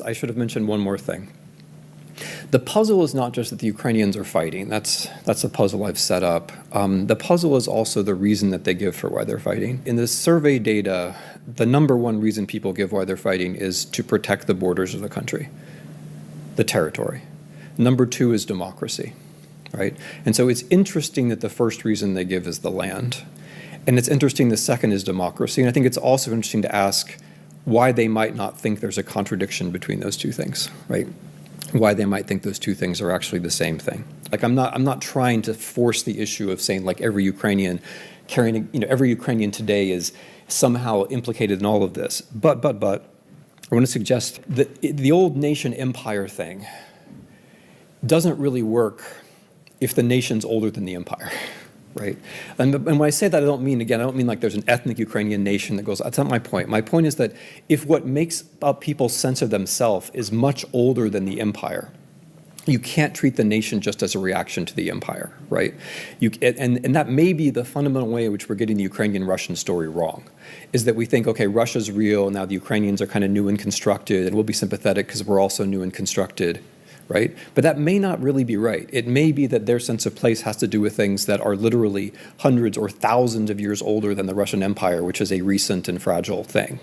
I should have mentioned one more thing. The puzzle is not just that the Ukrainians are fighting. That's a puzzle I've set up. The puzzle is also the reason that they give for why they're fighting. In the survey data, the number one reason people give why they're fighting is to protect the borders of the country, the territory. Number two is democracy, right? And so it's interesting that the first reason they give is the land. And it's interesting the second is democracy. And I think it's also interesting to ask why they might not think there's a contradiction between those two things, right? Why they might think those two things are actually the same thing. Like I'm not trying to force the issue of saying like every Ukrainian today is somehow implicated in all of this. But I want to suggest that the old nation empire thing doesn't really work if the nation's older than the empire. Right? And when I say that, I don't mean like there's an ethnic Ukrainian nation that goes, that's not my point. My point is that if what makes up people's sense of themselves is much older than the empire, you can't treat the nation just as a reaction to the empire, right? And that may be the fundamental way in which we're getting the Ukrainian-Russian story wrong, is that we think, okay, Russia's real, now the Ukrainians are kind of new and constructed, and we'll be sympathetic because we're also new and constructed. Right? But that may not really be right. It may be that their sense of place has to do with things that are literally hundreds or thousands of years older than the Russian Empire, which is a recent and fragile thing.